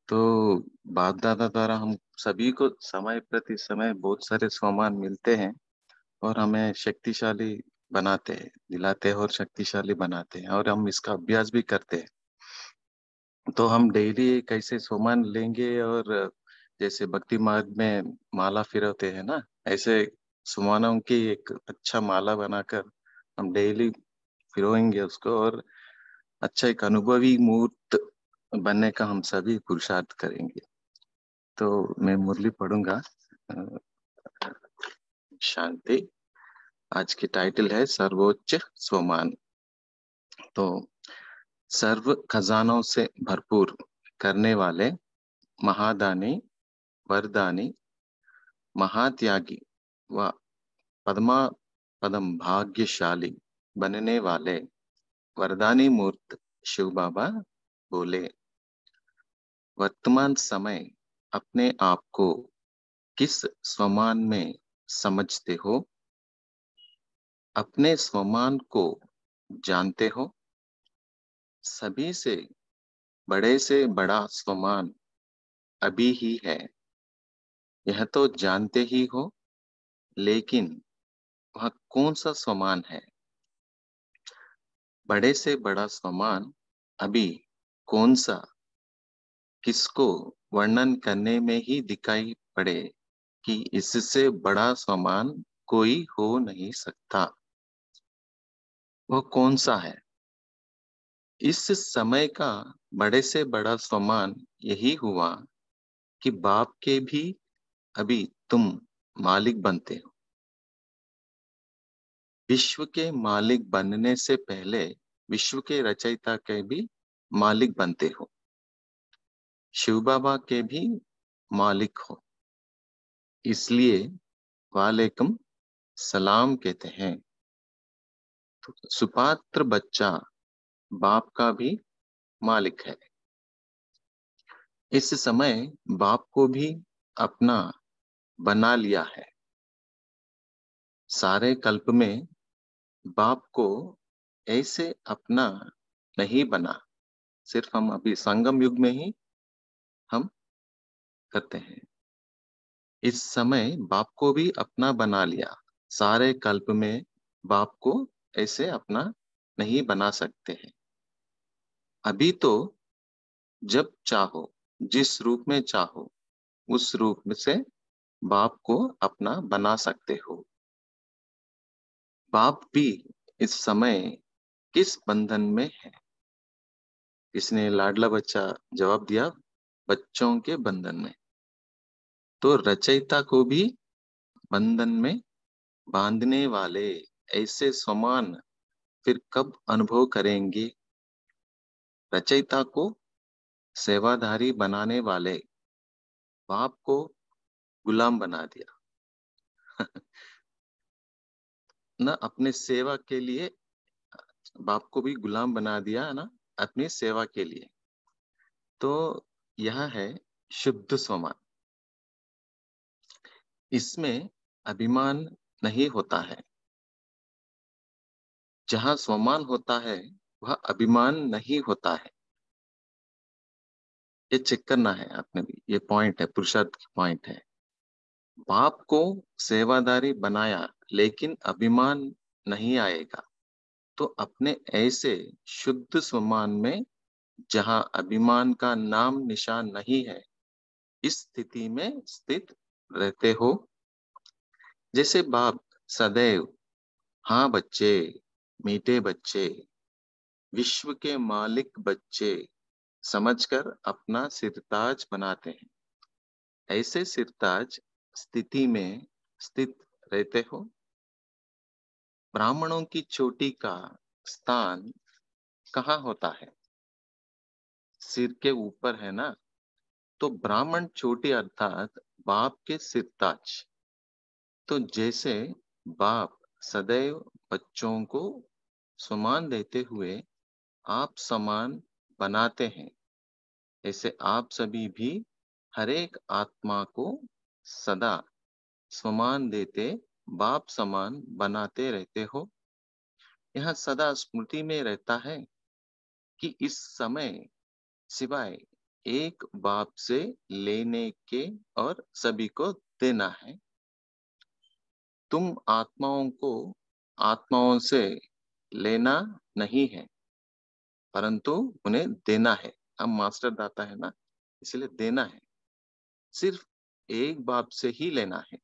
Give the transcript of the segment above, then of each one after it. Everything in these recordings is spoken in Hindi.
तो बाप दादा द्वारा हम सभी को समय प्रति समय बहुत सारे सम्मान मिलते हैं और हमें शक्तिशाली बनाते हैं, दिलाते हैं और शक्तिशाली बनाते हैं, और हम इसका अभ्यास भी करते हैं। तो हम डेली कैसे सम्मान लेंगे, और जैसे भक्ति मार्ग में माला फिरवते हैं ना, ऐसे सुमानों की एक अच्छा माला बनाकर हम डेली फिरोएंगे उसको, और अच्छा एक अनुभवी मूर्त बनने का हम सभी पुरुषार्थ करेंगे। तो मैं मुरली पढ़ूंगा। अ, शांति। आज की टाइटल है सर्वोच्च स्वमान। तो सर्व खजानों से भरपूर करने वाले, महादानी, वरदानी, महात्यागी व पद्मा पदम भाग्यशाली बनने वाले वरदानी मूर्त शिव बाबा बोले, वर्तमान समय अपने आप को किस स्वमान में समझते हो? अपने स्वमान को जानते हो? सभी से बड़ा स्वमान अभी ही है, यह तो जानते ही हो, लेकिन वह कौन सा स्वमान है? बड़े से बड़ा स्वमान अभी कौन सा, किसको वर्णन करने में ही दिखाई पड़े कि इससे बड़ा स्वमान कोई हो नहीं सकता। वह कौन सा है? इस समय का बड़े से बड़ा स्वमान यही हुआ कि बाप के भी अभी तुम मालिक बनते हो। विश्व के मालिक बनने से पहले विश्व के रचयिता के भी मालिक बनते हो, शिव बाबा के भी मालिक हो। इसलिए वालेकुम सलाम कहते हैं। तो सुपात्र बच्चा बाप का भी मालिक है। इस समय बाप को भी अपना बना लिया है। सारे कल्प में बाप को ऐसे अपना नहीं बना, सिर्फ हम अभी संगम युग में ही हम करते हैं। इस समय बाप को भी अपना बना लिया। सारे कल्प में बाप को ऐसे अपना नहीं बना सकते हैं। अभी तो जब चाहो, जिस रूप में चाहो, उस रूप में से बाप को अपना बना सकते हो। बाप भी इस समय किस बंधन में है? इसने लाडला बच्चा जवाब दिया, बच्चों के बंधन में। तो रचयिता को भी बंधन में बांधने वाले ऐसे समान फिर कब अनुभव करेंगे? रचयिता को सेवाधारी बनाने वाले बाप को गुलाम बना दिया ना, अपने सेवा के लिए बाप को भी गुलाम बना दिया ना, अपनी सेवा के लिए। तो यह है शुद्ध स्वमान। इसमें अभिमान नहीं होता है। जहाँ स्वमान होता है वह अभिमान नहीं होता है। ये चेक करना है आपने भी, ये पॉइंट है, पुरुषार्थ की पॉइंट है। बाप को सेवादारी बनाया, लेकिन अभिमान नहीं आएगा। तो अपने ऐसे शुद्ध स्वमान में जहाँ अभिमान का नाम निशान नहीं है, इस स्थिति में स्थित रहते हो। जैसे बाप सदैव हाँ बच्चे, मीठे बच्चे, विश्व के मालिक बच्चे समझकर अपना सिरताज बनाते हैं, ऐसे सिरताज स्थिति में स्थित रहते हो। ब्राह्मणों की चोटी का स्थान कहाँ होता है? सिर के ऊपर है ना। तो ब्राह्मण चोटी अर्थात बाप के सिरताज। तो जैसे बाप सदैव बच्चों को सम्मान देते हुए आप समान बनाते हैं, ऐसे आप सभी भी हर एक आत्मा को सदा सम्मान देते, बाप समान बनाते रहते हो। यह सदा स्मृति में रहता है कि इस समय सिवाय एक बाप से लेने के और सभी को देना है। तुम आत्माओं से लेना नहीं है, परंतु उन्हें देना है। हम मास्टर दाता है ना, इसलिए देना है। सिर्फ एक बाप से ही लेना है,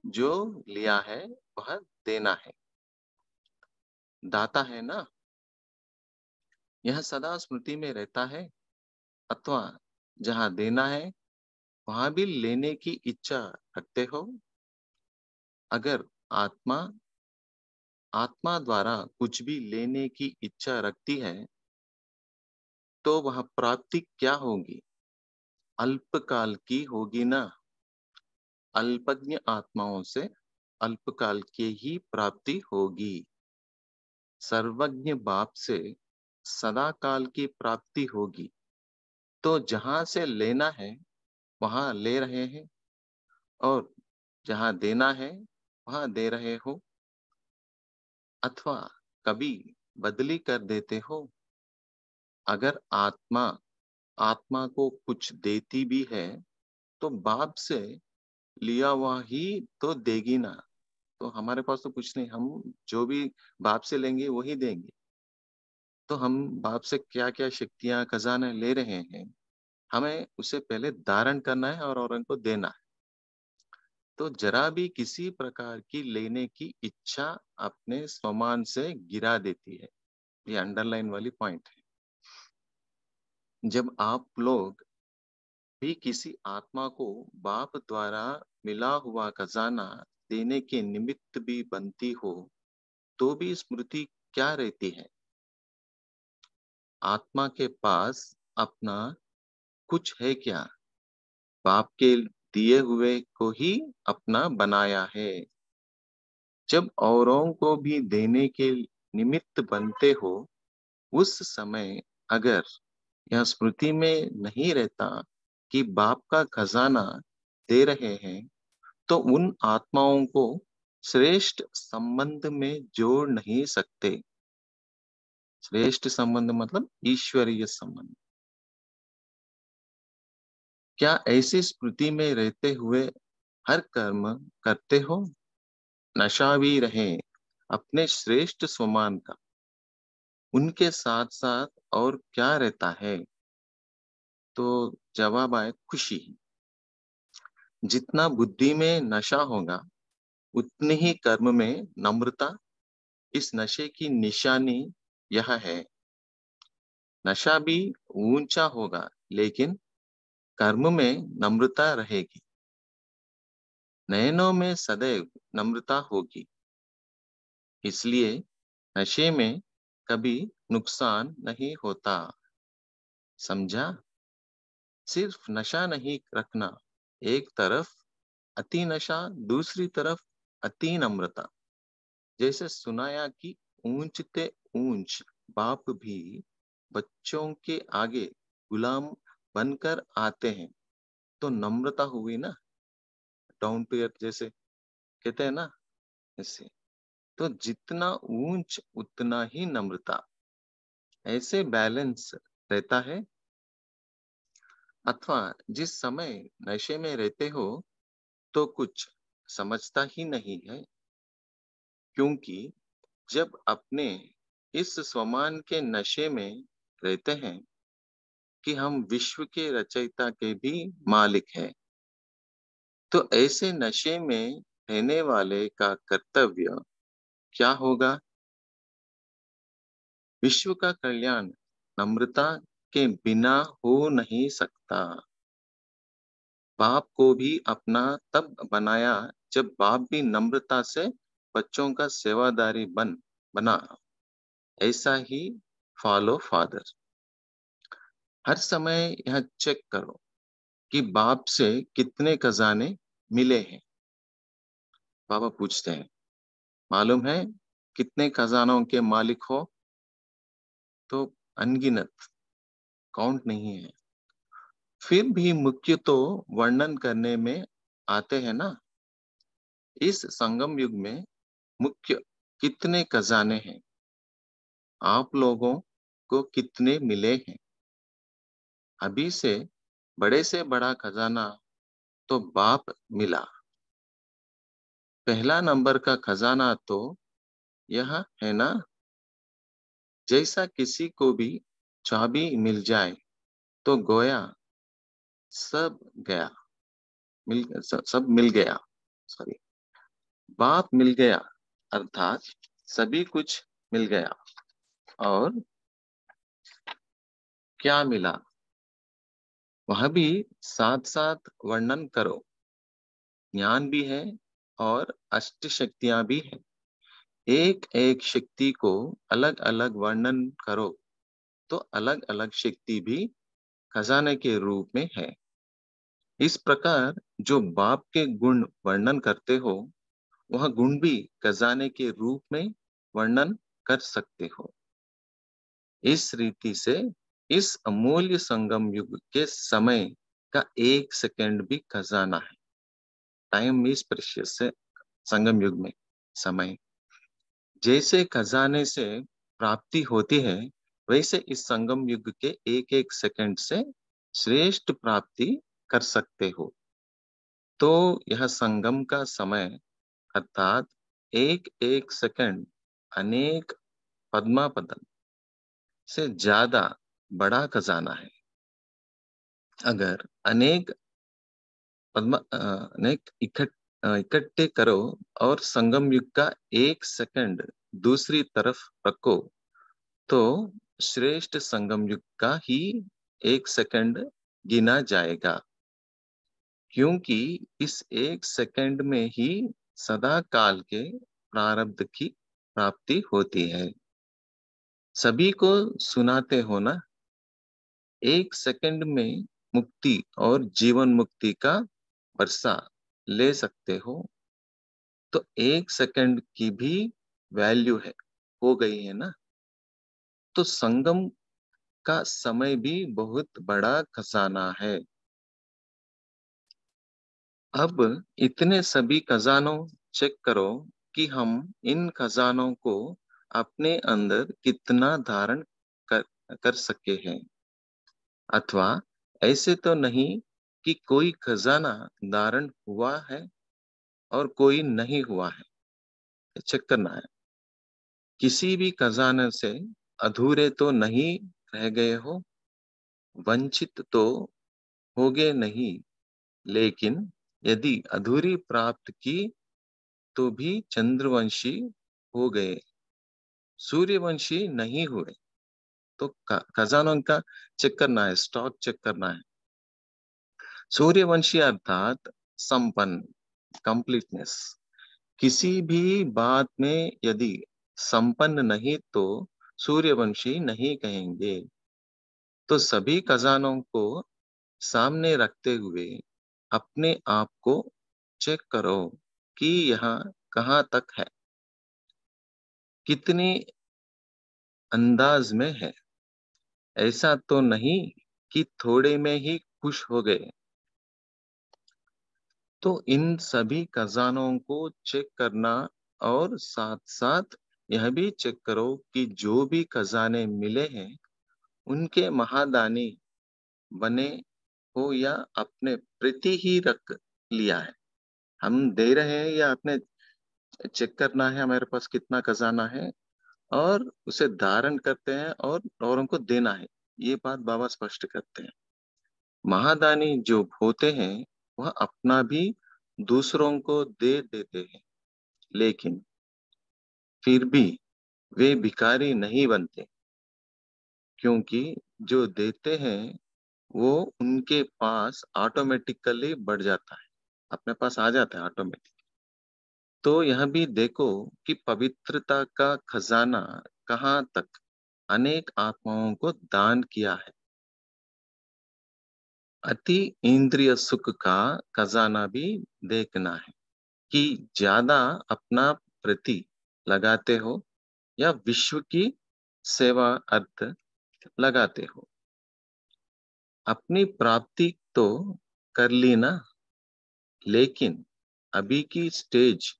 जो लिया है वह देना है। दाता है ना, यह सदा स्मृति में रहता है, अथवा जहाँ देना है वहां भी लेने की इच्छा रखते हो। अगर आत्मा आत्मा द्वारा कुछ भी लेने की इच्छा रखती है, तो वह प्राप्ति क्या होगी? अल्पकाल की होगी ना। अल्पज्ञ आत्माओं से अल्पकाल की ही प्राप्ति होगी। सर्वज्ञ बाप से सदा काल की प्राप्ति होगी। तो जहां से लेना है वहां ले रहे हैं, और जहां देना है वहां दे रहे हो, अथवा कभी बदली कर देते हो। अगर आत्मा आत्मा को कुछ देती भी है, तो बाप से लिया हुआ ही तो देगी ना। तो हमारे पास तो कुछ नहीं, हम जो भी बाप से लेंगे वही देंगे। तो हम बाप से क्या क्या शक्तियां खजाने ले रहे हैं, हमें उसे पहले धारण करना है और औरों को देना है। तो जरा भी किसी प्रकार की लेने की इच्छा अपने स्वमान से गिरा देती है। ये अंडरलाइन वाली पॉइंट है। जब आप लोग भी किसी आत्मा को बाप द्वारा मिला हुआ खजाना देने के निमित्त भी बनती हो, तो भी स्मृति क्या रहती है? आत्मा के पास अपना कुछ है क्या? बाप के दिए हुए को ही अपना बनाया है। जब औरों को भी देने के निमित्त बनते हो, उस समय अगर यह स्मृति में नहीं रहता कि बाप का खजाना दे रहे हैं, तो उन आत्माओं को श्रेष्ठ संबंध में जोड़ नहीं सकते। श्रेष्ठ संबंध मतलब ईश्वरीय संबंध। क्या ऐसी स्मृति में रहते हुए हर कर्म करते हो? नशा भी रहे अपने श्रेष्ठ स्वमान का, उनके साथ साथ और क्या रहता है? तो जवाब आए खुशी। जितना बुद्धि में नशा होगा, उतनी ही कर्म में नम्रता। इस नशे की निशानी यह है, नशा भी ऊंचा होगा लेकिन कर्म में नम्रता रहेगी। नयनों में सदैव नम्रता होगी, इसलिए नशे में कभी नुकसान नहीं होता। समझा? सिर्फ नशा नहीं रखना एक तरफ, अति नशा दूसरी तरफ, अति नम्रता। जैसे सुनाया कि ऊंचते ऊंच बाप भी बच्चों के आगे गुलाम बनकर आते हैं। तो नम्रता हुई ना, डाउन टू अर्थ जैसे कहते हैं ना, ऐसे। तो जितना ऊंच उतना ही नम्रता, ऐसे बैलेंस रहता है। अथवा जिस समय नशे में रहते हो, तो कुछ समझता ही नहीं है, क्योंकि जब अपने इस स्वमान के नशे में रहते हैं कि हम विश्व के रचयिता के भी मालिक हैं, तो ऐसे नशे में रहने वाले का कर्तव्य क्या होगा? विश्व का कल्याण नम्रता के बिना हो नहीं सकता। बाप को भी अपना तब बनाया जब बाप भी नम्रता से बच्चों का सेवादारी बना। ऐसा ही फॉलो फादर। हर समय यह चेक करो कि बाप से कितने खजाने मिले हैं। बाबा पूछते हैं, मालूम है कितने खजानों के मालिक हो? तो अनगिनत, काउंट नहीं है। फिर भी मुख्य तो वर्णन करने में आते हैं ना। इस संगम युग में मुख्य कितने खजाने हैं? आप लोगों को कितने मिले हैं? अभी से बड़े से बड़ा खजाना तो बाप मिला। पहला नंबर का खजाना तो यह है ना, जैसा किसी को भी चाबी मिल जाए तो गोया सब गया, सब मिल गया, सॉरी, बाप मिल गया, अर्थात सभी कुछ मिल गया। और क्या मिला वह भी साथ साथ वर्णन करो। ज्ञान भी है और अष्ट शक्तियां भी है। एक एक शक्ति को अलग अलग वर्णन करो तो अलग अलग शक्ति भी खजाने के रूप में है। इस प्रकार जो बाप के गुण वर्णन करते हो, वह गुण भी खजाने के रूप में वर्णन कर सकते हो। इस रीति से इस अमूल्य संगम युग के समय का एक सेकंड भी खजाना है। टाइम इज प्रेशियस है संगम युग में समय। जैसे खजाने से प्राप्ति होती है, वैसे इस संगम युग के एक एक सेकंड से श्रेष्ठ प्राप्ति कर सकते हो। तो यह संगम का समय अर्थात एक एक सेकंड अनेक पद्मापदन से ज्यादा बड़ा खजाना है। अगर अनेक अनेक इकट्ठे करो और संगम युग का एक सेकंड दूसरी तरफ रखो, तो श्रेष्ठ संगम युग का ही एक सेकंड गिना जाएगा, क्योंकि इस एक सेकंड में ही सदा काल के प्रारब्ध की प्राप्ति होती है। सभी को सुनाते हो ना, एक सेकंड में मुक्ति और जीवन मुक्ति का वर्षा ले सकते हो। तो एक सेकंड की भी वैल्यू है, हो गई है ना। तो संगम का समय भी बहुत बड़ा खजाना है। अब इतने सभी खजानों चेक करो कि हम इन खजानों को अपने अंदर कितना धारण कर, कर सके हैं, अथवा ऐसे तो नहीं कि कोई खजाना धारण हुआ है और कोई नहीं हुआ है। चेक करना है। किसी भी खजाने से अधूरे तो नहीं रह गए हो, वंचित तो होगे नहीं। लेकिन यदि अधूरी प्राप्त की तो भी चंद्रवंशी हो गए, सूर्यवंशी नहीं हुए। तो खजानों का चेक करना है, स्टॉक चेक करना है। सूर्यवंशी अर्थात संपन्न, कंप्लीटनेस। किसी भी बात में यदि संपन्न नहीं तो सूर्यवंशी नहीं कहेंगे। तो सभी खजानों को सामने रखते हुए अपने आप को चेक करो कि यहाँ कहाँ तक है, कितनी अंदाज में है। ऐसा तो नहीं कि थोड़े में ही खुश हो गए। तो इन सभी खजानों को चेक करना और साथ साथ यह भी चेक करो कि जो भी खजाने मिले हैं उनके महादानी बने हो या अपने प्रति ही रख लिया है। हम दे रहे हैं या अपने चेक करना है हमारे पास कितना खजाना है, और उसे धारण करते हैं और औरों को देना है। ये बात बाबा स्पष्ट करते हैं। महादानी जो होते हैं वह अपना भी दूसरों को दे देते हैं, लेकिन फिर भी वे भिखारी नहीं बनते, क्योंकि जो देते हैं वो उनके पास ऑटोमेटिकली बढ़ जाता है, अपने पास आ जाता है ऑटोमेटिक। तो यह भी देखो कि पवित्रता का खजाना कहाँ तक अनेक आत्माओं को दान किया है। अति इंद्रिय सुख का खजाना भी देखना है कि ज्यादा अपना प्रति लगाते हो या विश्व की सेवा अर्थ लगाते हो। अपनी प्राप्ति तो कर ली ना, लेकिन अभी की स्टेज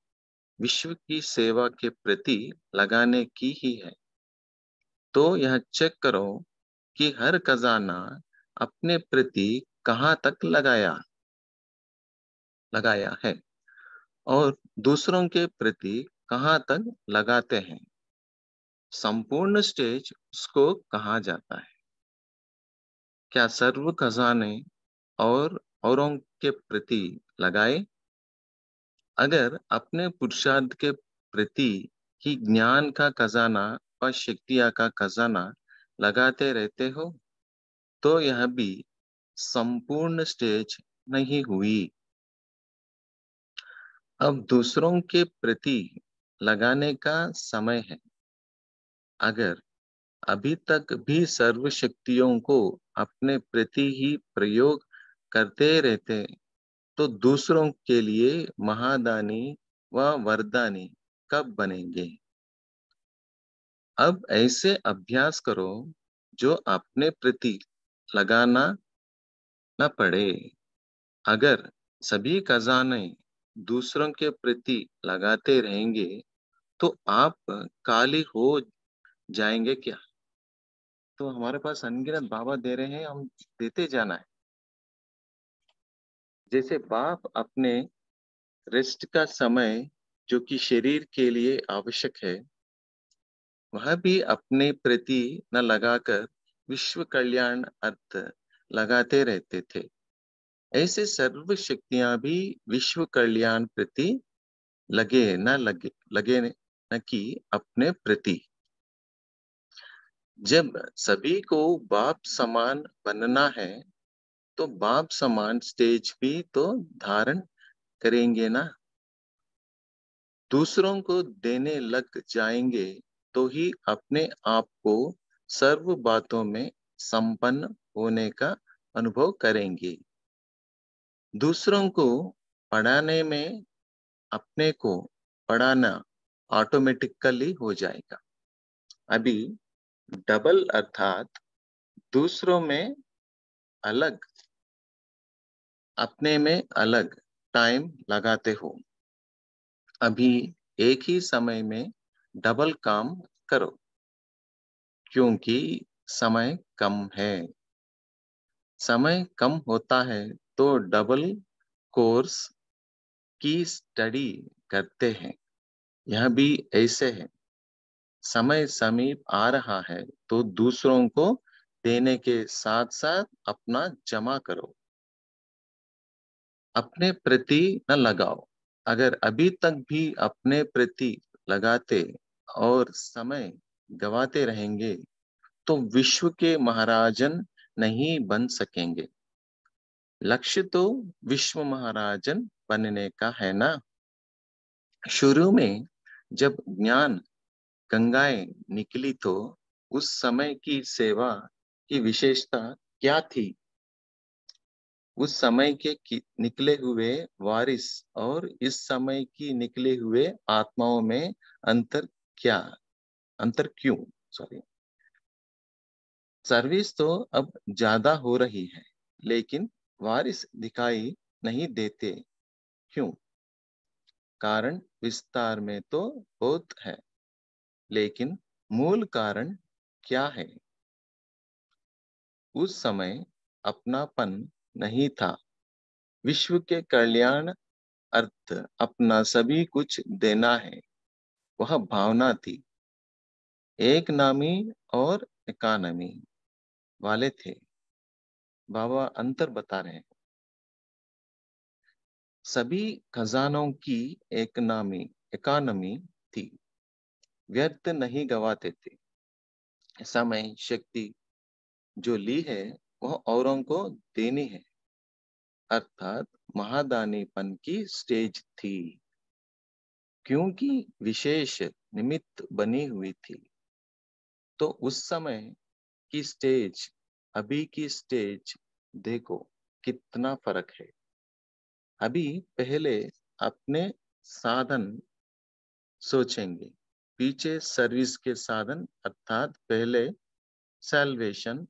विश्व की सेवा के प्रति लगाने की ही है। तो यह चेक करो कि हर खजाना अपने प्रति कहाँ तक लगाया है और दूसरों के प्रति कहाँ तक लगाते हैं। संपूर्ण स्टेज उसको कहा जाता है। क्या सर्व खजाने और औरों के प्रति लगाए? अगर अपने पुरुषार्थ के प्रति ही ज्ञान का खजाना व शक्तियां का खजाना लगाते रहते हो तो यह भी संपूर्ण स्टेज नहीं हुई। अब दूसरों के प्रति लगाने का समय है। अगर अभी तक भी सर्व शक्तियों को अपने प्रति ही प्रयोग करते रहते तो दूसरों के लिए महादानी व वरदानी कब बनेंगे? अब ऐसे अभ्यास करो जो अपने प्रति लगाना न पड़े। अगर सभी खजाने दूसरों के प्रति लगाते रहेंगे तो आप काली हो जाएंगे क्या? तो हमारे पास अनगिनत बाबा दे रहे हैं, हम देते जाना है। जैसे बाप अपने रेस्ट का समय जो कि शरीर के लिए आवश्यक है वह भी अपने प्रति न लगाकर विश्व कल्याण अर्थ लगाते रहते थे। ऐसे सर्व शक्तियां भी विश्व कल्याण प्रति लगे न कि अपने प्रति। जब सभी को बाप समान बनना है तो बाप समान स्टेज भी तो धारण करेंगे ना। दूसरों को देने लग जाएंगे तो ही अपने आप को सर्व बातों में संपन्न होने का अनुभव करेंगे। दूसरों को पढ़ाने में अपने को पढ़ाना ऑटोमेटिकली हो जाएगा। अभी डबल अर्थात दूसरों में अलग, अपने में अलग टाइम लगाते हो। अभी एक ही समय में डबल काम करो क्योंकि समय कम है। समय कम होता है तो डबल कोर्स की स्टडी करते हैं। यह भी ऐसे है। समय समीप आ रहा है तो दूसरों को देने के साथ साथ अपना जमा करो। अपने प्रति न लगाओ। अगर अभी तक भी अपने प्रति लगाते और समय गवाते रहेंगे तो विश्व के महाराजन नहीं बन सकेंगे। लक्ष्य तो विश्व महाराजन बनने का है ना। शुरू में जब ज्ञान गंगाएं निकली तो उस समय की सेवा की विशेषता क्या थी? उस समय के निकले हुए वारिस और इस समय की निकले हुए आत्माओं में अंतर क्या? अंतर क्यों? सॉरी। सर्विस तो अब ज्यादा हो रही है लेकिन वारिस दिखाई नहीं देते। क्यों? कारण विस्तार में तो बहुत है लेकिन मूल कारण क्या है? उस समय अपनापन नहीं था। विश्व के कल्याण अर्थ अपना सभी कुछ देना है, वह भावना थी। एक नामी और इकानमी वाले थे। बाबा अंतर बता रहे हैं। सभी खजानों की एक नामी इकानमी थी। व्यर्थ नहीं गवाते थे। समय शक्ति जो ली है वह औरों को देनी है, अर्थात महादानीपन की स्टेज थी। क्योंकि विशेष निमित्त बनी हुई थी तो उस समय की स्टेज अभी की स्टेज देखो कितना फर्क है। अभी पहले अपने साधन सोचेंगे, पीछे सर्विस के साधन अर्थात पहले सैल्वेशन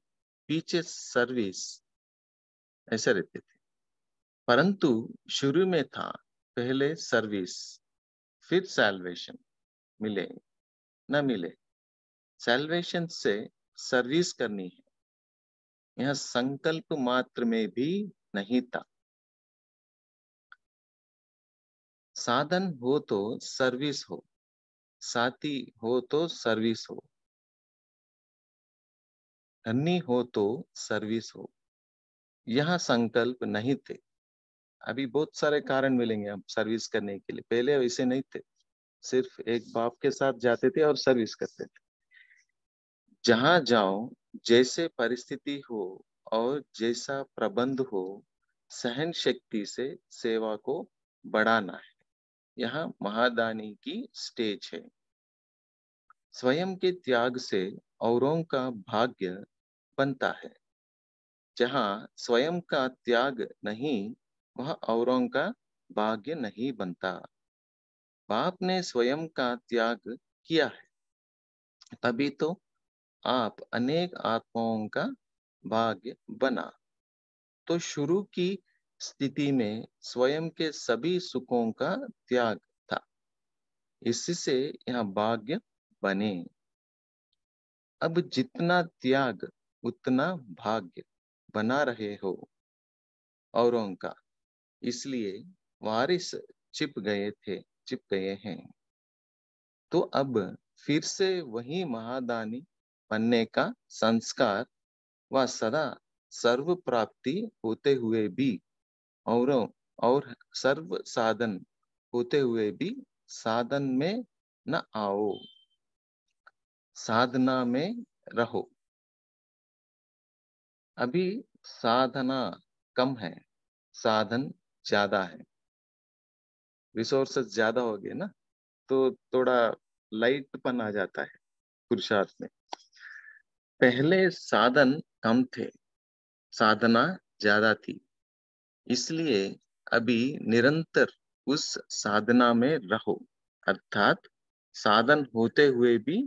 पीछे सर्विस, ऐसे रहते थे। परंतु शुरू में था पहले सर्विस फिर सैल्वेशन। मिले न मिले, सैल्वेशन से सर्विस करनी है। यह संकल्प मात्र में भी नहीं था। साधन हो तो सर्विस हो, साथी हो तो सर्विस हो, धनी हो तो सर्विस हो। यह संकल्प नहीं थे। अभी बहुत सारे कारण मिलेंगे हम सर्विस करने के लिए, पहले वैसे नहीं थे। सिर्फ एक बाप के साथ जाते थे और सर्विस करते थे। जहां जाओ, जैसे परिस्थिति हो और जैसा प्रबंध हो, सहन शक्ति से सेवा को बढ़ाना है। यह महादानी की स्टेज है। स्वयं के त्याग से औरों का भाग्य बनता है। जहाँ स्वयं का त्याग नहीं, वह औरों का भाग्य नहीं बनता। बाप ने स्वयं का त्याग किया है, तभी तो आप अनेक आत्माओं का भाग्य बना। तो शुरू की स्थिति में स्वयं के सभी सुखों का त्याग था, इससे यह भाग्य बने। अब जितना त्याग उतना भाग्य बना रहे हो औरों का, इसलिए वारिस चिप गए हैं। तो अब फिर से वही महादानी बनने का संस्कार व सदा सर्व प्राप्ति होते हुए भी औरों और सर्व साधन होते हुए भी साधन में न आओ, साधना में रहो। अभी साधना कम है, साधन ज्यादा है। रिसोर्सेस ज्यादा हो गए ना, तो थोड़ा लाइटपन आ जाता है पुरुषार्थ में। पहले साधन कम थे, साधना ज्यादा थी, इसलिए अभी निरंतर उस साधना में रहो, अर्थात साधन होते हुए भी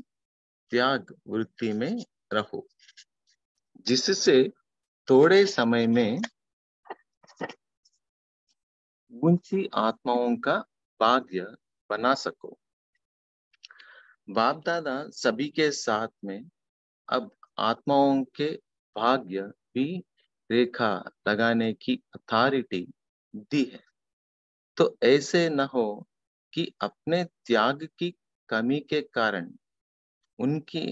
त्याग वृत्ति में रहो, जिससे थोड़े समय में ऊंची आत्माओं का भाग्य बना सको। बाप दादा सभी के साथ में अब आत्माओं के भाग्य भी रेखा लगाने की अथॉरिटी दी है। तो ऐसे न हो कि अपने त्याग की कमी के कारण उनकी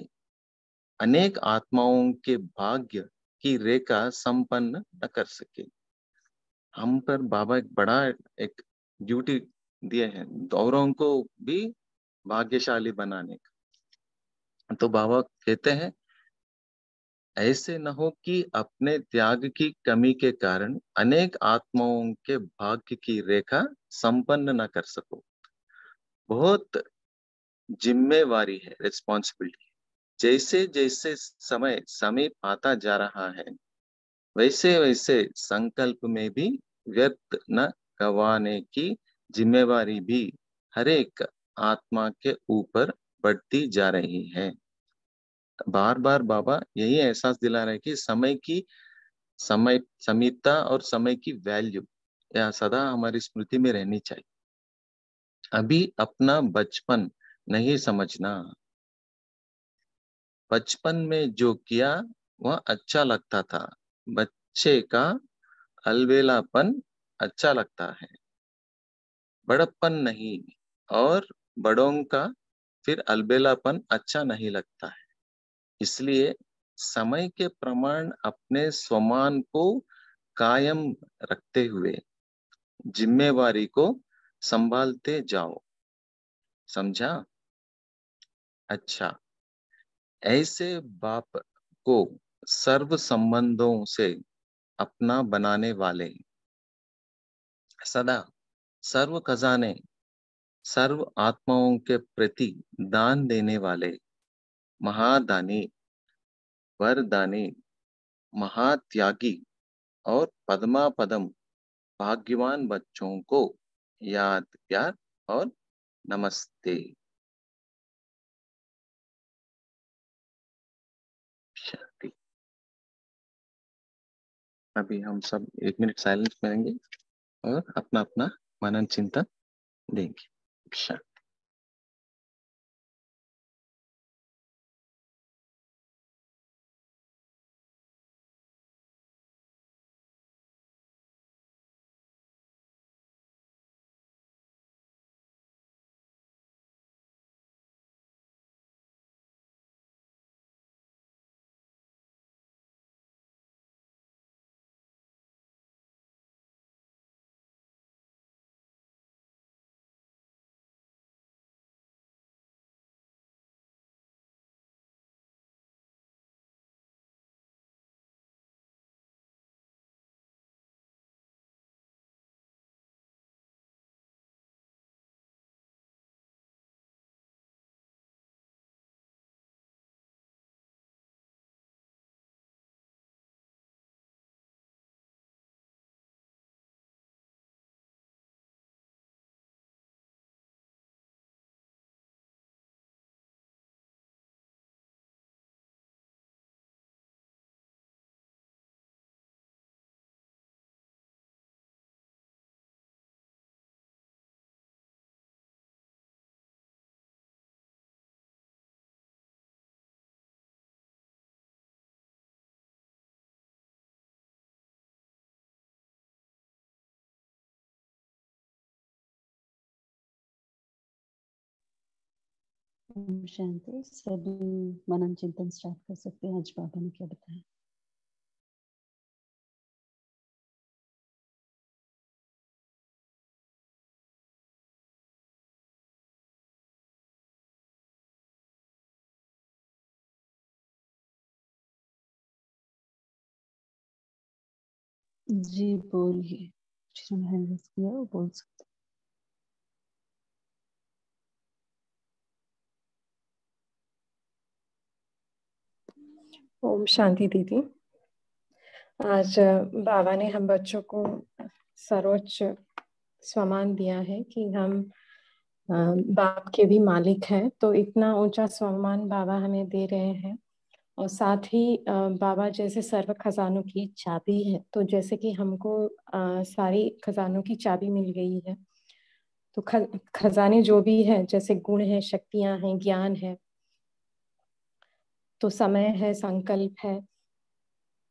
अनेक आत्माओं के भाग्य की रेखा संपन्न न कर सके। हम पर बाबा एक बड़ा एक ड्यूटी दिए हैं, औरों को भी भाग्यशाली बनाने का। तो बाबा कहते हैं, ऐसे न हो कि अपने त्याग की कमी के कारण अनेक आत्माओं के भाग्य की रेखा संपन्न न कर सको। बहुत जिम्मेवारी है, रिस्पॉन्सिबिलिटी। जैसे जैसे समय समीप आता जा रहा है, वैसे वैसे संकल्प में भी व्यर्थ न गंवाने की जिम्मेवारी भी हर एक आत्मा के ऊपर बढ़ती जा रही है। बार बार बाबा यही एहसास दिला रहे हैं कि समय समीपता और समय की वैल्यू या सदा हमारी स्मृति में रहनी चाहिए। अभी अपना बचपन नहीं समझना। बचपन में जो किया वह अच्छा लगता था। बच्चे का अलबेलापन अच्छा लगता है, बड़प्पन नहीं। और बड़ों का फिर अलबेलापन अच्छा नहीं लगता है। इसलिए समय के प्रमाण अपने स्वमान को कायम रखते हुए जिम्मेवारी को संभालते जाओ। समझा? अच्छा, ऐसे बाप को सर्व संबंधों से अपना बनाने वाले, सदा सर्व खजाने सर्व आत्माओं के प्रति दान देने वाले महादानी, वरदानी, महात्यागी और पदमा पदम भाग्यवान बच्चों को याद, प्यार और नमस्ते। शांति। अभी हम सब 1 मिनट साइलेंस में रहेंगे और अपना अपना मनन चिंतन देंगे। शांति। ओम शांति। सभी मनन चिंतन स्टार्ट कर सकते हैं। आज बाबा ने क्या बताया। जी बोलिए, जिन्होंने हैंड रेज किया वो बोल सकते। ओम शांति दीदी। आज बाबा ने हम बच्चों को सर्वोच्च सम्मान दिया है कि हम बाप के भी मालिक हैं, तो इतना ऊंचा सम्मान बाबा हमें दे रहे हैं। और साथ ही बाबा जैसे सर्व खजानों की चाबी है, तो जैसे कि हमको सारी खजानों की चाबी मिल गई है, तो खजाने जो भी है, जैसे गुण है, शक्तियां हैं, ज्ञान है, तो समय है, संकल्प है,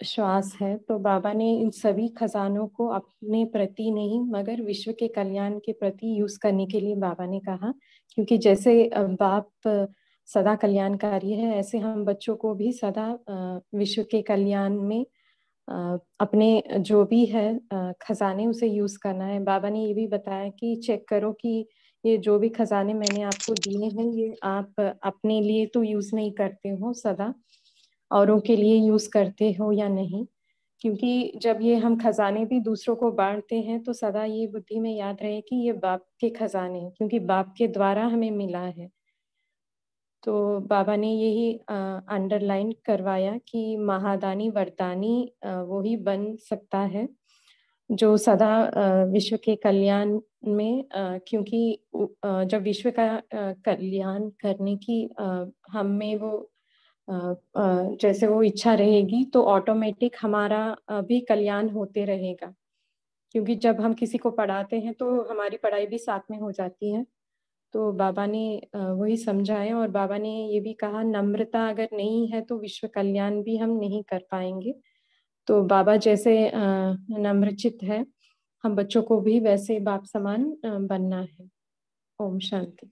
श्वास है, तो बाबा ने इन सभी खजानों को अपने प्रति नहीं मगर विश्व के कल्याण के प्रति यूज करने के लिए बाबा ने कहा। क्योंकि जैसे बाप सदा कल्याणकारी है, ऐसे हम बच्चों को भी सदा विश्व के कल्याण में अपने जो भी है खजाने उसे यूज करना है। बाबा ने ये भी बताया कि चेक करो कि ये जो भी खजाने मैंने आपको दिए हैं, ये आप अपने लिए तो यूज नहीं करते हो, सदा औरों के लिए यूज करते हो या नहीं। क्योंकि जब ये हम खजाने भी दूसरों को बांटते हैं, तो सदा ये बुद्धि में याद रहे कि ये बाप के खजाने हैं, क्योंकि बाप के द्वारा हमें मिला है। तो बाबा ने यही अंडरलाइन करवाया कि महादानी वरदानी वो ही बन सकता है जो सदा विश्व के कल्याण में क्योंकि जब विश्व का कल्याण करने की हम में वो जैसे वो इच्छा रहेगी, तो ऑटोमेटिक हमारा भी कल्याण होते रहेगा। क्योंकि जब हम किसी को पढ़ाते हैं तो हमारी पढ़ाई भी साथ में हो जाती है। तो बाबा ने वही समझाया, और बाबा ने ये भी कहा नम्रता अगर नहीं है तो विश्व कल्याण भी हम नहीं कर पाएंगे। तो बाबा जैसे नम्रचित है, हम बच्चों को भी वैसे बाप समान बनना है। ओम शांति।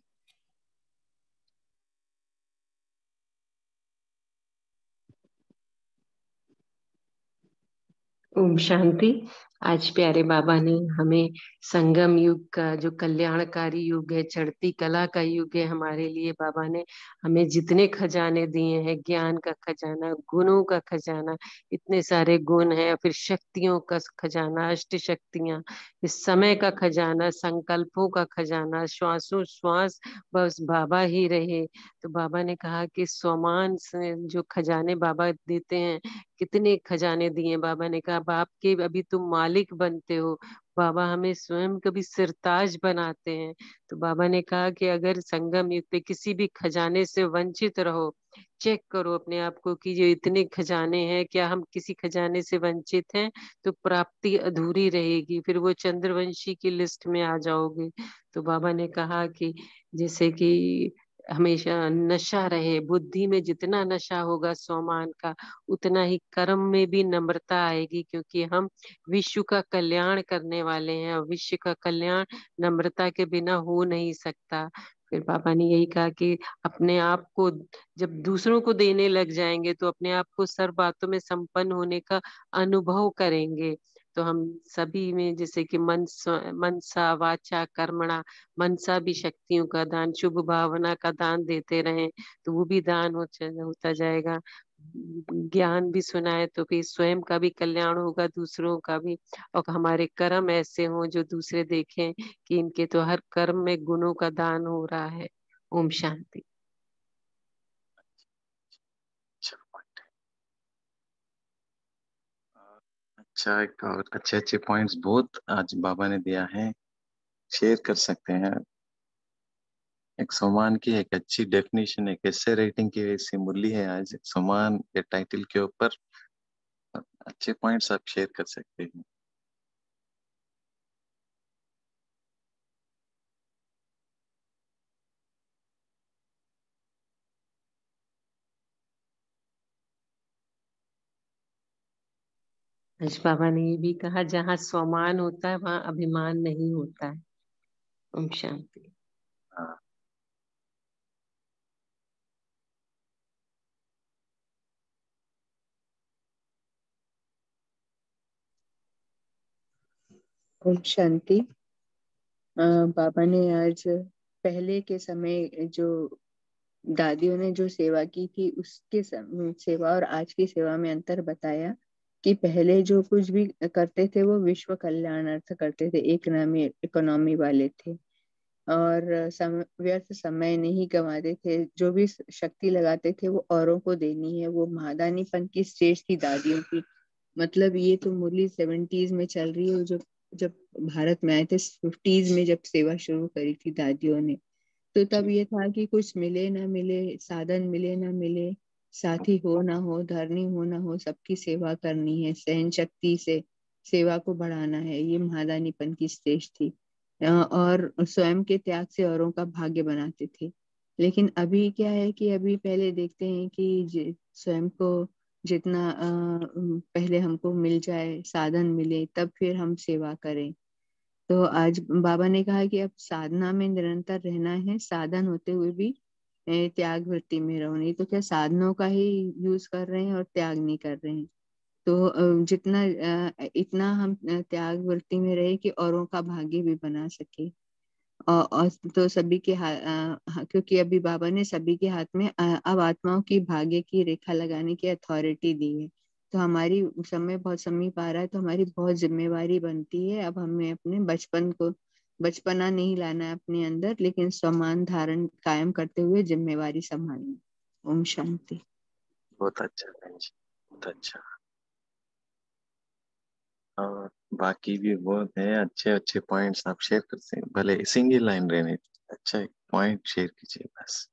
ओम शांति। आज प्यारे बाबा ने हमें संगम युग का जो कल्याणकारी युग है, चढ़ती कला का युग है, हमारे लिए बाबा ने हमें जितने खजाने दिए हैं, ज्ञान का खजाना, गुणों का खजाना, इतने सारे गुण हैं, फिर शक्तियों का खजाना, अष्ट शक्तियां, इस समय का खजाना, संकल्पों का खजाना, श्वासों श्वास बस बाबा ही रहे। तो बाबा ने कहा कि स्वमान से जो खजाने बाबा देते हैं, कितने खजाने दिए। बाबा ने कहा बाप के अभी तुम मालिक बनते हो, बाबा हमें स्वयं कभी सिरताज बनाते हैं। तो बाबा ने कहा कि अगर संगम युग पे किसी भी खजाने से वंचित रहो, चेक करो अपने आप को कि जो इतने खजाने हैं, क्या हम किसी खजाने से वंचित हैं, तो प्राप्ति अधूरी रहेगी, फिर वो चंद्रवंशी की लिस्ट में आ जाओगे। तो बाबा ने कहा कि जैसे कि हमेशा नशा रहे बुद्धि में, जितना नशा होगा स्वमान का, उतना ही कर्म में भी नम्रता आएगी, क्योंकि हम विश्व का कल्याण करने वाले हैं, और विश्व का कल्याण नम्रता के बिना हो नहीं सकता। फिर पापा ने यही कहा कि अपने आप को जब दूसरों को देने लग जाएंगे, तो अपने आप को सर्व बातों में संपन्न होने का अनुभव करेंगे। तो हम सभी में जैसे कि मनसा वाचा कर्मणा, मनसा भी शक्तियों का दान, शुभ भावना का दान देते रहें, तो वो भी दान होता जाएगा। ज्ञान भी सुनाए तो फिर स्वयं का भी कल्याण होगा, दूसरों का भी। और हमारे कर्म ऐसे हों जो दूसरे देखें कि इनके तो हर कर्म में गुणों का दान हो रहा है। ओम शांति। अच्छा point है। अच्छा, एक और अच्छे अच्छे पॉइंट्स बहुत आज बाबा ने दिया है, शेयर कर सकते हैं। एक सम्मान की एक अच्छी डेफिनेशन, एक ऐसे रेटिंग की ऐसी मूल्य है आज सम्मान के टाइटल के ऊपर। अच्छे पॉइंट्स आप शेयर कर सकते हैं। आज बाबा ने ये भी कहा जहाँ स्वमान होता है वहाँ अभिमान नहीं होता है। ओम शांति। हाँ, ओम शांति। बाबा ने आज पहले के समय जो दादियों ने जो सेवा की थी उसके सेवा और आज की सेवा में अंतर बताया कि पहले जो कुछ भी करते थे वो विश्व कल्याणार्थ करते थे, एक नामी इकोनॉमी वाले थे और व्यर्थ समय नहीं गंवाते थे। जो भी शक्ति लगाते थे वो औरों को देनी है। वो महादानीपन की स्टेज थी दादियों की। मतलब ये तो मुरली 70s में चल रही है। जो जब भारत में आए थे 50s में जब सेवा शुरू करी थी दादियों ने, तो तब ये था कि कुछ मिले ना मिले, साधन मिले ना मिले, साथी हो ना हो, धरनी हो ना हो, सबकी सेवा करनी है, सहन शक्ति से सेवा को बढ़ाना है। ये महादानीपन की स्टेज थी और स्वयं के त्याग से औरों का भाग्य बनाते थे। लेकिन अभी क्या है कि अभी पहले देखते हैं कि स्वयं को जितना पहले हमको मिल जाए, साधन मिले, तब फिर हम सेवा करें। तो आज बाबा ने कहा कि अब साधना में निरंतर रहना है, साधन होते हुए भी त्याग वृत्ति में रहो। नहीं तो क्या साधनों का ही यूज कर रहे हैं और त्याग नहीं कर रहे हैं। तो जितना इतना हम त्याग वृत्ति में रहे कि औरों का भाग्य भी बना सके। और तो सभी के क्योंकि अभी बाबा ने सभी के हाथ में अब आत्माओं की भाग्य की रेखा लगाने की अथॉरिटी दी है। तो हमारी समय बहुत समीप आ रहा है, तो हमारी बहुत जिम्मेवारी बनती है। अब हमें अपने बचपना नहीं लाना है अपने अंदर, लेकिन सम्मान धारण कायम करते हुए जिम्मेवारी संभालनी। ओम शांति। बहुत अच्छा बहन जी, बहुत अच्छा। और बाकी भी बहुत है, अच्छे अच्छे पॉइंट्स आप शेयर करते हैं, भले सिंगल लाइन रहने, अच्छा एक पॉइंट शेयर कीजिए बस,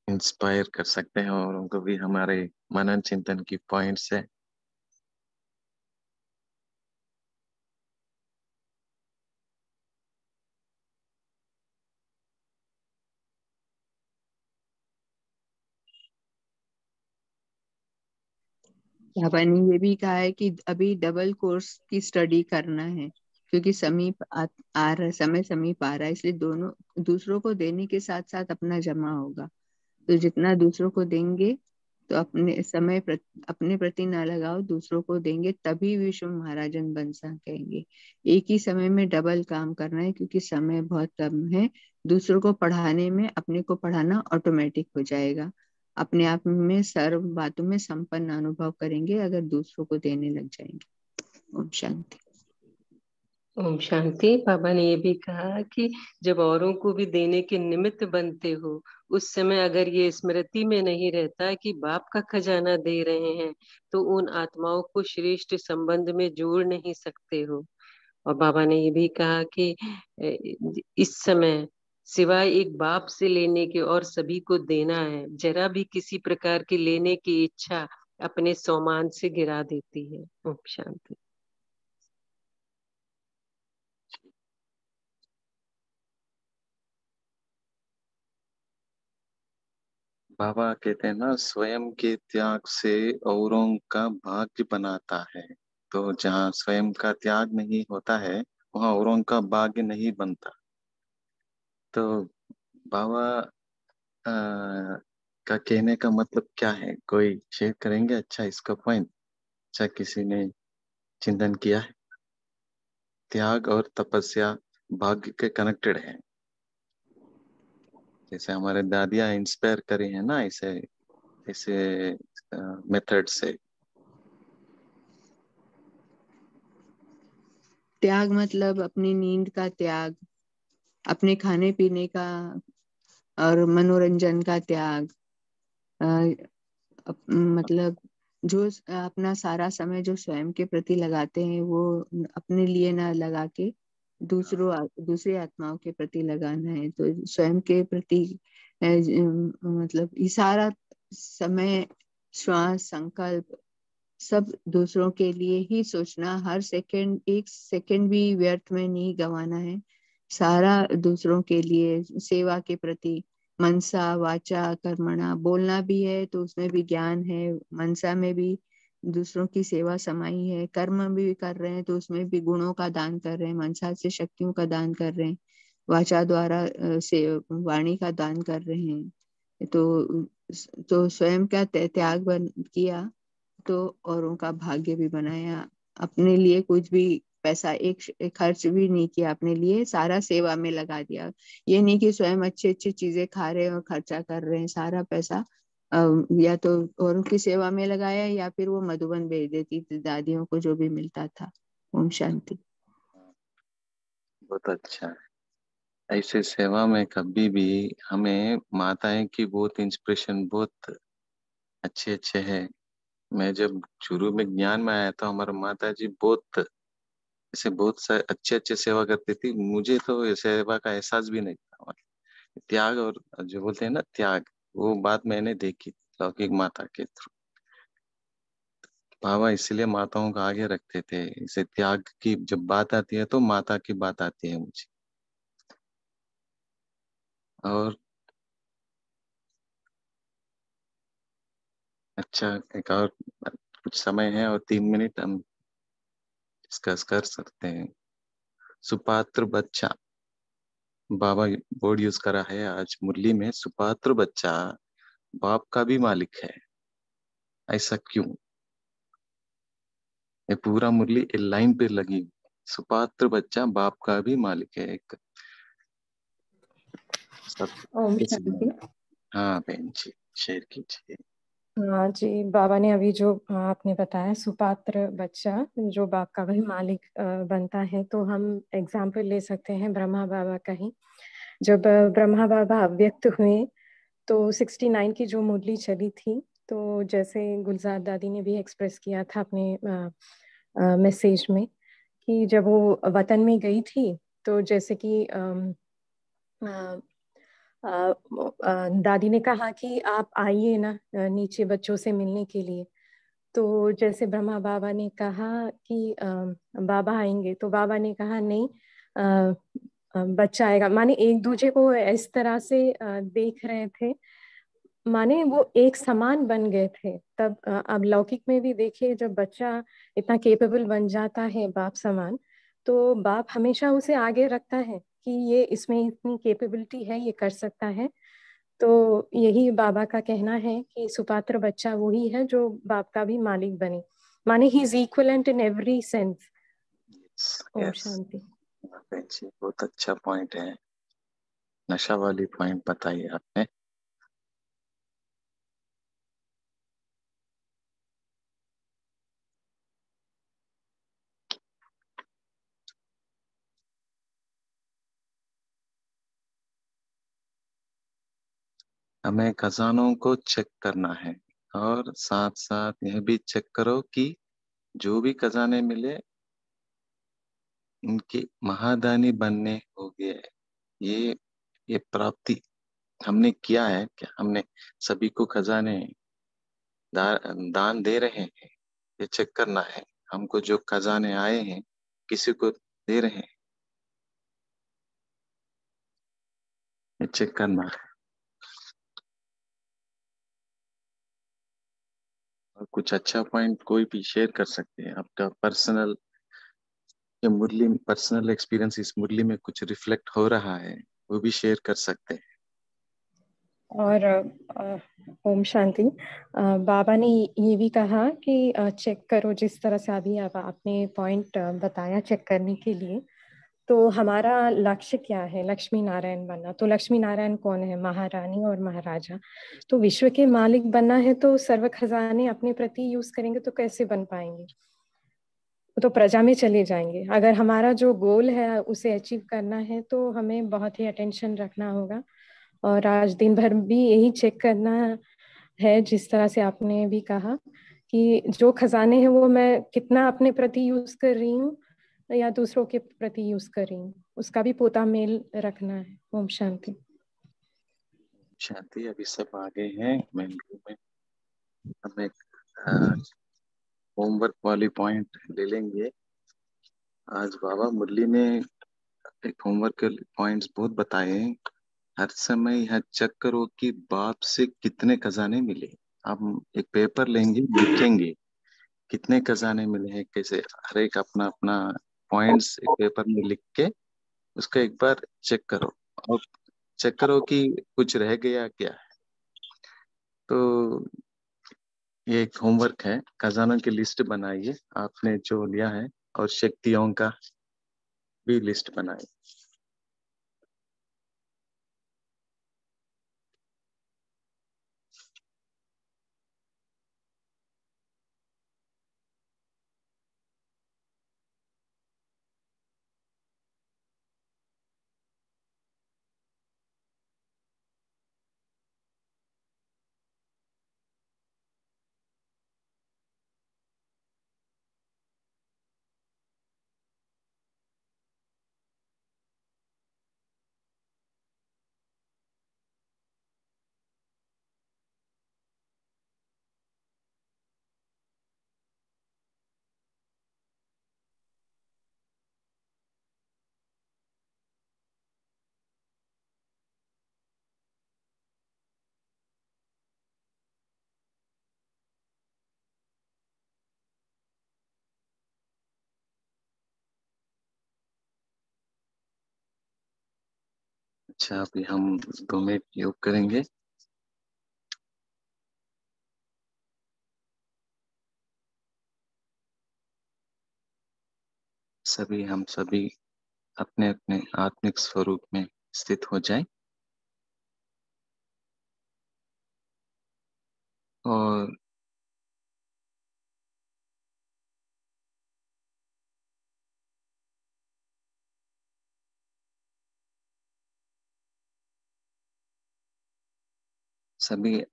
इंस्पायर कर सकते हैं और उनको भी हमारे मनन चिंतन की पॉइंट्स है। बाबा ने ये भी कहा है कि अभी डबल कोर्स की स्टडी करना है, क्योंकि समय समीप आ रहा है, इसलिए दोनों दूसरों को देने के साथ साथ अपना जमा होगा। तो जितना दूसरों को देंगे तो अपने प्रति ना लगाओ, दूसरों को देंगे तभी विश्व महाराजन बन सकेंगे। एक ही समय में डबल काम करना है, क्योंकि समय बहुत कम है। दूसरों को पढ़ाने में अपने को पढ़ाना ऑटोमेटिक हो जाएगा। अपने आप में सर्व बातों में संपन्न अनुभव करेंगे अगर दूसरों को देने लग जाएंगे। ओम शांति। ओम शांति। बाबा ने ये भी कहा कि जब औरों को भी देने के निमित्त बनते हो, उस समय अगर ये स्मृति में नहीं रहता कि बाप का खजाना दे रहे हैं, तो उन आत्माओं को श्रेष्ठ संबंध में जोड़ नहीं सकते हो। और बाबा ने ये भी कहा कि इस समय सिवाय एक बाप से लेने के और सभी को देना है। जरा भी किसी प्रकार की लेने की इच्छा अपने सोमान से गिरा देती है। ओम शांति। बाबा कहते हैं ना, स्वयं के त्याग से औरों का भाग्य बनाता है। तो जहाँ स्वयं का त्याग नहीं होता है वहाँ औरों का भाग्य नहीं बनता। तो बाबा का कहने का मतलब क्या है, कोई शेयर करेंगे? अच्छा इसका पॉइंट, अच्छा किसी ने चिंतन किया है? त्याग और तपस्या भाग्य के कनेक्टेड है, जैसे हमारे दादियां इंस्पायर करी है ना, इसे इसे मेथड से। त्याग मतलब अपनी नींद का त्याग, अपने खाने पीने का और मनोरंजन का त्याग। मतलब जो अपना सारा समय जो स्वयं के प्रति लगाते हैं वो अपने लिए ना लगा के दूसरी आत्माओं के प्रति लगाना है। तो स्वयं के प्रति मतलब ये सारा समय, श्वास, संकल्प सब दूसरों के लिए ही सोचना। हर सेकंड, एक सेकंड भी व्यर्थ में नहीं गंवाना है। सारा दूसरों के लिए सेवा के प्रति मनसा वाचा कर्मणा, बोलना भी है तो उसमें भी ज्ञान है, मनसा में भी दूसरों की सेवा समाई है, कर्म भी कर रहे हैं तो उसमें भी गुणों का दान कर रहे हैं, मनसा से शक्तियों का दान कर रहे हैं, वाचा द्वारा से वाणी का दान कर रहे हैं। तो स्वयं का त्याग किया तो औरों का भाग्य भी बनाया। अपने लिए कुछ भी पैसा एक खर्च भी नहीं किया अपने लिए, सारा सेवा में लगा दिया। ये नहीं कि स्वयं अच्छी अच्छी चीजें खा रहे हैं और खर्चा कर रहे हैं, सारा पैसा या तो औरों की सेवा में लगाया या फिर वो मधुबन भेज देती थी दादियों को जो भी मिलता था। ओम शांति। बहुत अच्छा है। ऐसे सेवा में कभी भी हमें माताएं की बहुत इंस्पिरेशन बहुत अच्छे अच्छे है। मैं जब शुरू में ज्ञान में आया तो हमारा माता जी बहुत ऐसे बहुत से अच्छे अच्छे सेवा करती थी। मुझे तो ये सेवा का एहसास भी नहीं था। त्याग और जो बोलते हैं ना त्याग, वो बात मैंने देखी लौकिक माता के थ्रू। बाबा इसलिए माताओं को आगे रखते थे। इसे त्याग की जब बात आती है तो माता की बात आती है मुझे। और अच्छा, एक और कुछ समय है और 3 मिनट हम डिस्कस कर सकते हैं। सुपात्र बच्चा, बाबा वर्ड यूज करा है आज मुरली में। सुपात्र बच्चा बाप का भी मालिक है, ऐसा क्यों? ये पूरा मुरली एक लाइन पे लगी। सुपात्र बच्चा बाप का भी मालिक है। एक सब ओम कुछ शांति। हाँ बहन जी, शेयर कीजिए। हाँ जी, बाबा ने अभी जो आपने बताया सुपात्र बच्चा जो बाप का भी मालिक बनता है, तो हम एग्जाम्पल ले सकते हैं ब्रह्मा बाबा का ही। जब ब्रह्मा बाबा अव्यक्त हुए तो 69 की जो मुरली चली थी, तो जैसे गुलजार दादी ने भी एक्सप्रेस किया था अपने मैसेज में कि जब वो वतन में गई थी तो जैसे कि दादी ने कहा कि आप आइए ना नीचे बच्चों से मिलने के लिए। तो जैसे ब्रह्मा बाबा ने कहा कि बाबा आएंगे, तो बाबा ने कहा नहीं, बच्चा आएगा। माने एक दूसरे को इस तरह से देख रहे थे, माने वो एक समान बन गए थे। तब अब लौकिक में भी देखिए, जब बच्चा इतना केपेबल बन जाता है बाप समान, तो बाप हमेशा उसे आगे रखता है कि ये इसमें इतनी कैपेबिलिटी है, ये कर सकता है। तो यही बाबा का कहना है कि सुपात्र बच्चा वही है जो बाप का भी मालिक बने, माने he is equivalent in every sense. ओम यस, शांति। बहन जी बहुत अच्छा पॉइंट है। नशा वाली पॉइंट बताई आपने। हमें खजानों को चेक करना है और साथ साथ यह भी चेक करो कि जो भी खजाने मिले उनकी महादानी बनने हो गए। ये प्राप्ति हमने किया है क्या? हमने सभी को खजाने दान दे रहे हैं? ये चेक करना है। हमको जो खजाने आए हैं किसी को दे रहे हैं, ये चेक करना है। और कुछ अच्छा पॉइंट कोई भी शेयर कर सकते हैं आपका पर्सनल, ये मुरली पर्सनल एक्सपीरियंस इस मुरली में कुछ रिफ्लेक्ट हो रहा है, वो भी शेयर कर सकते हैं। और ओम शांति। बाबा ने ये भी कहा कि चेक करो, जिस तरह से अभी आपने पॉइंट बताया चेक करने के लिए। तो हमारा लक्ष्य क्या है? लक्ष्मी नारायण बनना। तो लक्ष्मी नारायण कौन है? महारानी और महाराजा। तो विश्व के मालिक बनना है तो सर्व खजाने अपने प्रति यूज करेंगे तो कैसे बन पाएंगे? तो प्रजा में चले जाएंगे। अगर हमारा जो गोल है उसे अचीव करना है तो हमें बहुत ही अटेंशन रखना होगा। और आज दिन भर भी यही चेक करना है, जिस तरह से आपने भी कहा कि जो खजाने हैं वो मैं कितना अपने प्रति यूज कर रही हूँ या दूसरों के प्रति यूज कर रही हूँ, उसका भी पोता मेल रखना है। ओम शांति। शांति। अभी सब आगे हैं मेन रूम में। हम एक होमवर्क वाली पॉइंट ले लेंगे। आज बाबा मुरली ने एक होमवर्क के पॉइंट्स बहुत बताए हैं। हर समय यह चेक करो कि बाप से कितने खजाने मिले। आप एक पेपर लेंगे, लिखेंगे कितने खजाने मिले हैं, कैसे हर एक अपना अपना पॉइंट्स एक पेपर में लिख के उसका एक बार चेक करो। और चेक करो कि कुछ रह गया क्या है। तो ये एक होमवर्क है। खजानों की लिस्ट बनाइए आपने जो लिया है। और शक्तियों का भी लिस्ट बनाए। अच्छा, अभी हम 2 मिनट योग करेंगे। हम सभी अपने अपने आत्मिक स्वरूप में स्थित हो जाएं और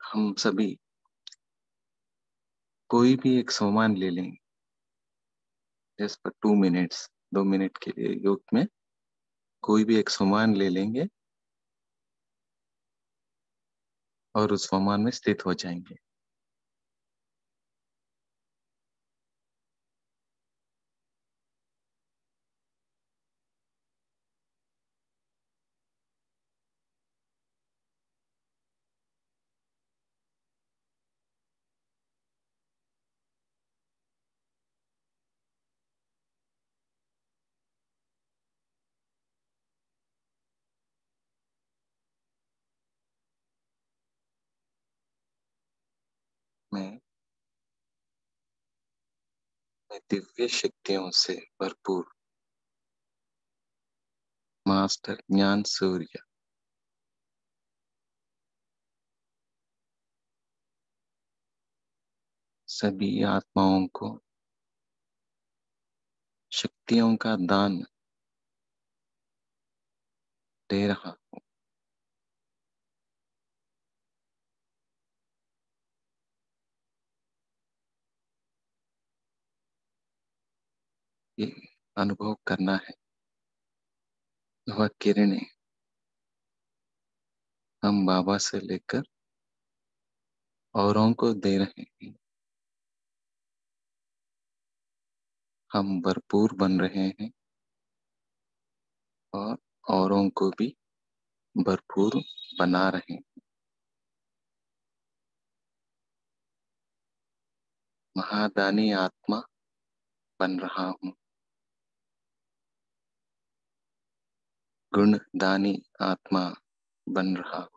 हम सभी कोई भी एक सोमान ले लेंगे। जस्ट फॉर 2 मिनट्स, 2 मिनट के लिए योग में कोई भी एक सोमान ले लेंगे और उस सोमान में स्थित हो जाएंगे। मैं दिव्य शक्तियों से भरपूर मास्टर ज्ञान सूर्य सभी आत्माओं को शक्तियों का दान दे रहा हूँ। ये अनुभव करना है, वह किरणें हम बाबा से लेकर औरों को दे रहे हैं। हम भरपूर बन रहे हैं और औरों को भी भरपूर बना रहे हैं। महादानी आत्मा बन रहा हूँ, गुणदानी आत्मा बन रहा हूँ।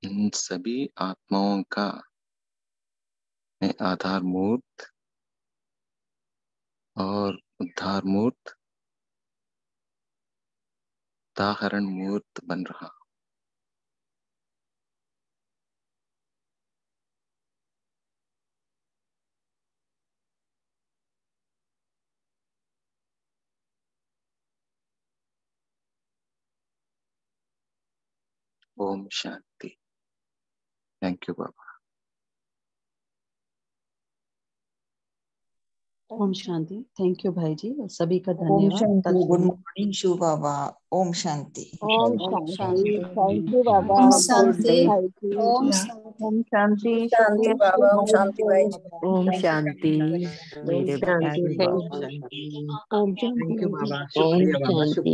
इन सभी आत्माओं का मैं आधार मूर्त और उद्धार मूर्त, उदाहरण मूर्त बन रहा हूँ। ओम शांति। थैंक यू बाबा। ओम शांति। थैंक यू भाई जी, सभी का ओम धन्यवाद। शांति। कल गुड फिर मॉर्निंग शिव बाबा। ओम शांति। ओम ओम शांति। शांति। थैंक यू बाबा। ओम गुड डे शांति। भाई जी। ओम शांति। ओम शांति। शांति शुक्रिया बाबा। ओम भाई शांति भाई जी। जी। ओम शांति ओम मेरे शांति। प्यारे थैंक बाबा। यू। ओम थैंक यू शांति। बाबा, ओम शुक्रिया बाबा, शांति।